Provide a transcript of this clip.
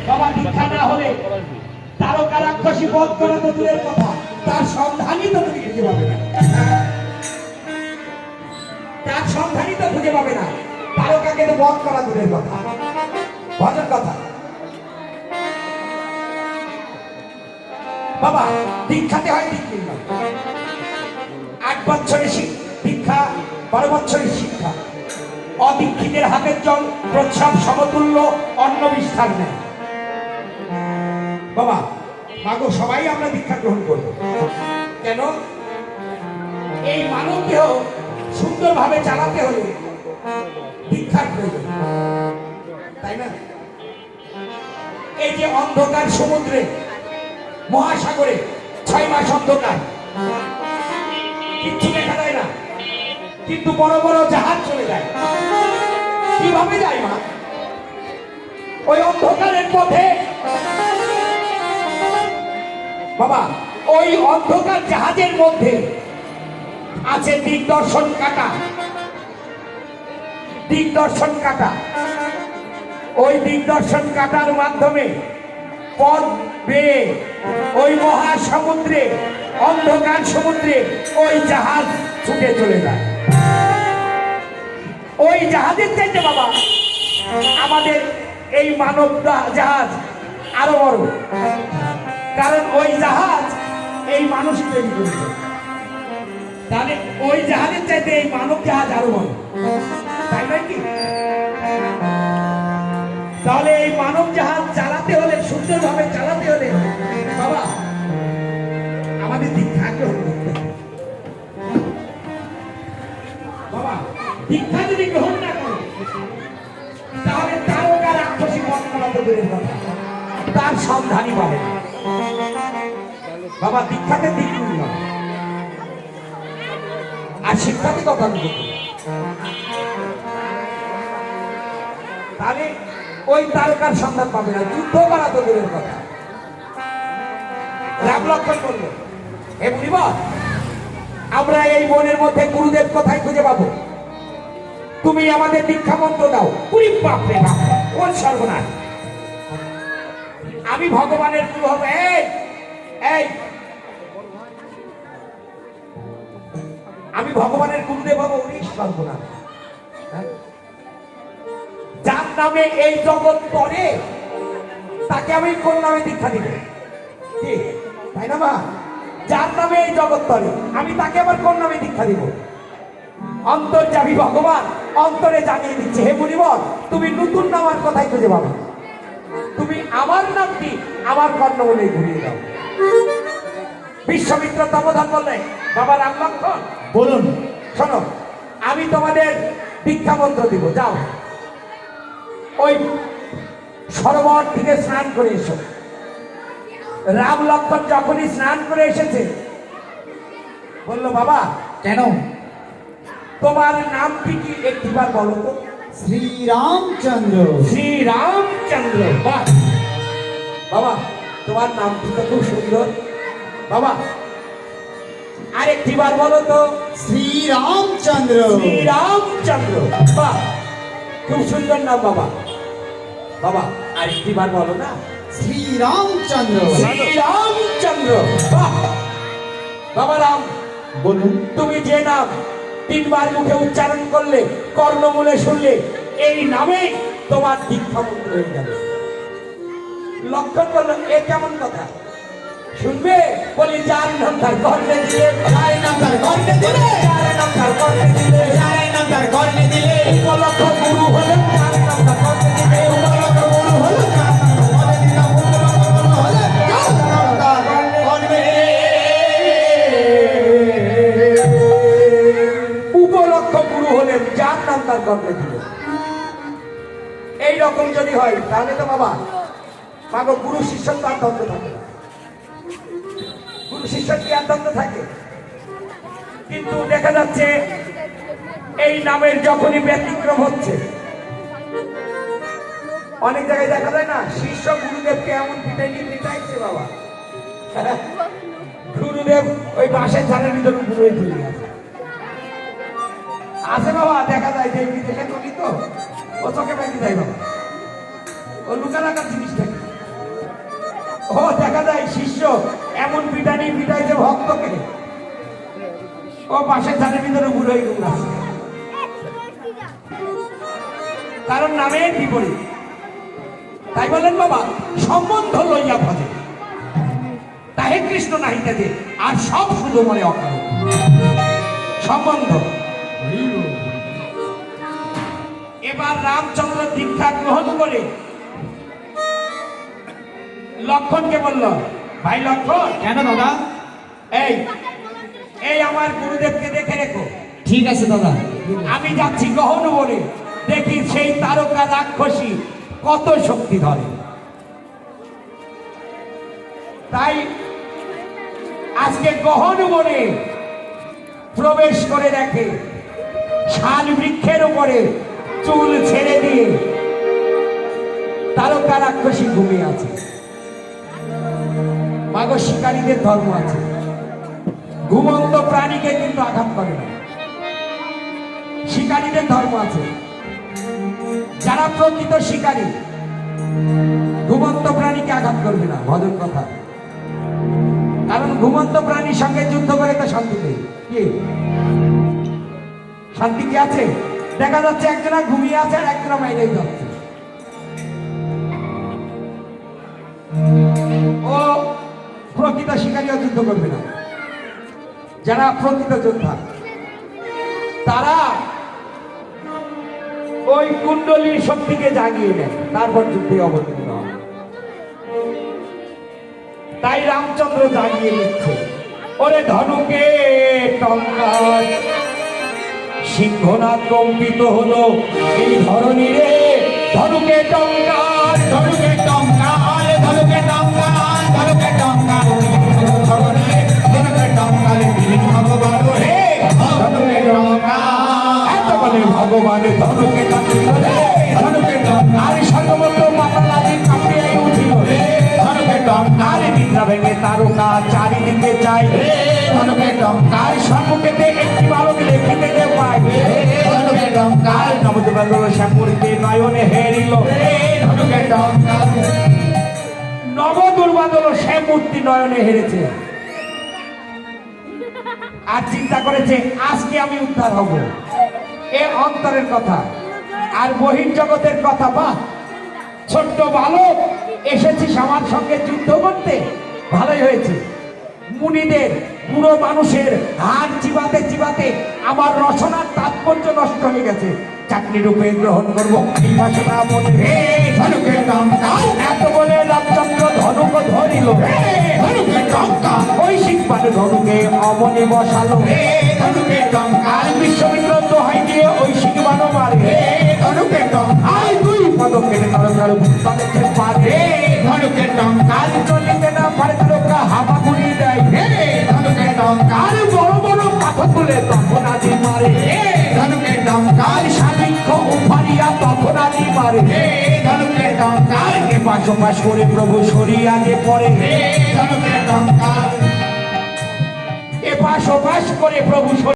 বাবা দীক্ষা না হলে তারকা রাক্ষসী বধ করা তো দূরের কথা, তার সন্ধানই তো তুমি খুঁজে পাবে না। তার সন্ধানই তো খুঁজে পাবে না, তারকাকে তো বধ করা দূরের কথা, ভজন কথা। বাবা দীক্ষাতে হয় ঠিক না, 8 বছরের দীক্ষা, 12 বছরের শিক্ষা। অদীক্ষিতের হাতের জল প্রস্রাব সমতুল্য, অন্ন বিস্তার নেয়। বাবা মাগো সবাই আমরা দীক্ষা গ্রহণ করব, কেন? এই মানব দেহ সুন্দরভাবে চালাতে হলে দীক্ষার প্রয়োজন, তাই না? এই যে অন্ধকার সমুদ্রে, মহাসাগরে 6 মাস অন্ধকার, কিচ্ছু দেখা যায় না, কিন্তু বড় বড় জাহাজ চলে যায়। কিভাবে যায় মা? ওই অন্ধকারের পথে বাবা, ওই অন্ধকার জাহাজের মধ্যে আছে দিগদর্শন কাঁটা, দিগদর্শন কাঁটা। ওই দিগদর্শন কাঁটার মাধ্যমে পথ বেয়ে ওই মহাসমুদ্রে, অন্ধকার সমুদ্রে ওই জাহাজ ছুটে চলে যায়। ওই জাহাজের চাইতে বাবা আমাদের এই মানব জাহাজ আরো বড়, কারণ ওই জাহাজ এই মানুষ তৈরি করেছে। তাহলে ওই জাহাজের চাইতে এই মানব জাহাজ আরো বড়, তাই নয় কি? তাহলে এই মানব জাহাজ চালাতে হলে, সুন্দরভাবে চালাতে হলে বাবা আমাদের দীক্ষা গ্রহণ করতে হবে। বাবা দীক্ষা যদি গ্রহণ না করে তাহলে তারকা রাক্ষসী বধ করা তো দূরের কথা, তার সন্ধানই পাবে না। বাবা দীক্ষাতে দিক নয়, আর শিক্ষাতে কথা বলতে, তাহলে ওই তারকার সন্ধান পাবে না, যুদ্ধ করা তো দূরের কথা। রাম লক্ষণ করল, হে মুনিবর, আমরা এই বনের মধ্যে গুরুদেব কোথায় খুঁজে পাবো? তুমি আমাদের দীক্ষা মন্ত্র দাও। পুরি বাপ রে বাপ, কোন সর্বনাশ! আমি ভগবানের গুরু হব? এই আমি ভগবানের গুরুদেব হব? উনি সর্বনাশ! যার নামে এই জগৎ পড়ে তাকে আমি কোন নামে দীক্ষা দিব? তাই না মা? যার নামে এই জগৎ পড়ে আমি তাকে আবার কোন নামে দীক্ষা দিব? অন্তর্যামী ভগবান অন্তরে জানিয়ে দিচ্ছে, হে মুনিবর, তুমি নতুন নাম আর কোথায় খুঁজে পাবে? তুমি আমার নামটি আমার কর্ণ বলে ঘুরিয়ে দাও। বিশ্বমিত্র তপোধন বললেন, বাবা রাম লক্ষণ বলুন, শোনো, আমি তোমাদের দীক্ষা মন্ত্র দিব, যাও ওই সরোবর থেকে স্নান করে এসো। রাম লক্ষণ যখনই স্নান করে এসেছে বলল, বাবা কেন? তোমার নামটি কি একটিবার বলো তো? শ্রীরামচন্দ্র। শ্রীরামচন্দ্র, বাহ! বাবা তোমার নামটি তো খুব সুন্দর। বাবা আরেকটিবার বলো তো? শ্রীরামচন্দ্র। শ্রীরামচন্দ্র, বাহ, খুব সুন্দর নাম বাবা। বাবা আরেকটিবার বলো না? শ্রীরামচন্দ্র। শ্রীরামচন্দ্র, বাহ! বাবা রাম বলুন, তুমি যে নাম 3 বার মুখে উচ্চারণ করলে, কর্ণমূলে শুনলে, এই নামে তোমার দীক্ষা মন্ত্র হয়ে যাবে। লক্ষণ করলো, এ কেমন কথা? শুনবে? বলি, যার নাম তার কর্ণে দিলে, যার নাম তার কর্ণে দিলে, যার নাম তার কর্ণে দিলে, যার নাম তার কর্ণে দিলে, উপলক্ষ গুরু হলেন, যার নাম তার কর্ণে দিলে, উপলক্ষ গুরু হলো, যার নাম তার কর্ণে দিলে, উপলক্ষ গুরু হলো, যার নাম তার কর্ণে দিলে। উপলক্ষ গুরু হলেন, যার নাম তার কর্ণে দিলে। এইরকম যদি হয় তাহলে তো বাবা মাগো গুরু শিষ্য তো আর দ্বন্দ্ব থাকে না। গুরু শিষ্য কি আর দ্বন্দ্ব থাকে? কিন্তু দেখা যাচ্ছে এই নামের যখনই ব্যতিক্রম হচ্ছে, অনেক জায়গায় দেখা যায় না, শিষ্য গুরুদেবকে এমন পিটাইছে বাবা, গুরুদেব ওই বাঁশের ঝাড়ের ভিতরে পুরো চলে গেছে। আছে বাবা, দেখা যায় যে দেখে চলি তো ও চোখে ব্যাগি যায় বাবা, ও ও লুকা রাখার জিনিসটা কি? ও দেখা যায় শিষ্য এমন পিটানি পিটাইছে ভক্তকে, ও পাশের ধানের ভিতরে বুড়োই গুমরা, কারণ নামে বিপরীত। তাই বলেন বাবা, সম্বন্ধ লইয়া ভজে তাহে কৃষ্ণ নাহিতে দে, আর সব শুধু মনে অকারণ সম্বন্ধ। এবার রামচন্দ্র দীক্ষা গ্রহণ করে লক্ষণকে বলল, ভাই লক্ষণ। কেন দাদা? এই এই আমার গুরুদেবকে দেখে রেখো। ঠিক আছে দাদা। আমি যাচ্ছি গহনবনে, দেখি সেই তারকা রাক্ষসী কত শক্তি ধরে। তাই আজকে গহনবনে প্রবেশ করে দেখে শাল বৃক্ষের উপরে চুল ছেড়ে দিয়ে তারকা রাক্ষসী ঘুমিয়ে আছে। মাগো, শিকারীদের ধর্ম আছে, ঘুমন্ত প্রাণীকে কিন্তু আঘাত করে না। শিকারীদের ধর্ম আছে, যারা প্রকৃত শিকারী ঘুমন্ত প্রাণীকে আঘাত করবে না। ভজন কথা, কারণ ঘুমন্ত প্রাণীর সঙ্গে যুদ্ধ করে তো শান্তি নেই। কি শান্তি কি আছে? দেখা যাচ্ছে একজনা ঘুমিয়ে আছে আর একজনা বাইরেই যাচ্ছে। ও প্রকৃত শিকারীও যুদ্ধ করবে না। যারা প্রকৃত যোদ্ধা তারা ওই কুণ্ডলীর শক্তিকে জাগিয়ে নেয়, তারপর যুদ্ধে অবতীর্ণ হয়। তাই রামচন্দ্র জাগিয়ে নিচ্ছে, ওরে ধনুকে টঙ্কার, সিংহনাথ কম্পিত হলো এই ধরনী রে। ধনুকে টঙ্কার, ধনুকে টঙ্কার, ধনুকে টঙ্কার, ধনুকে টঙ্কার, ধনুকে টঙ্কার, ভগবান রে ধনুকে টঙ্কার। এত বলে ভগবান ধনুকে টঙ্কার, ধনুকে টঙ্কার, সর্বত্র মাথা লাগি কাঁপিয়ে উঠিল রে। ধনুকে টঙ্কার, নিদ্রা ভেঙে তারকা চারিদিকে চাই রে। ধনুকে টঙ্কার, সম্মুখেতে একটি বালক দেখিতে যে পাই রে। ধনুকে টঙ্কার, নবযুগল শ্যামপুরীতে নয়নে হেরিল রে। ধনুকে টঙ্কার, নবদুর্বাদল শ্যামমূর্তি নয়নে হেরেছে, আর চিন্তা করেছে আজকে আমি উদ্ধার হব। এ অন্তরের কথা আর বহির্জগতের কথা। বা ছোট্ট বালক এসেছিস আমার সঙ্গে যুদ্ধ করতে, ভালোই হয়েছে। মুনিদের পুরো মানুষের হাড় চিবাতে চিবাতে আমার রচনার তাৎপর্য নষ্ট হয়ে গেছে। চাকরি রূপে গ্রহণ করবো এই ভাষণা মনে। ধনুকে টঙ্কার, এত বলে রামচন্দ্র ধনুক ধরিল। ধনুকে টঙ্কার, ওই শিখবার ধনুকে অমনি বসালো। ধনুকে টঙ্কার, বিশ্বমিত্র দোহাই দিয়ে ওই শিখবানো মারে। ধনুকে টঙ্কার, দুই পদকের তারকার তাদেরকে পারে। ধনুকে টঙ্কার, চলিতে না পারে তারকা হামাগুড়ি দেয়। ধনুকে টঙ্কার, বড় বড় পাথর তুলে তখন আদি মারে। ধনুকে টঙ্কার, সালিক্ষ উফারিয়া তখন আদি মারে। ধনুকে টঙ্কার, এপাশ ওপাশ করে প্রভু সরিয়া যে পড়ে। ধনুকে টঙ্কার, এপাশ ওপাশ করে প্রভু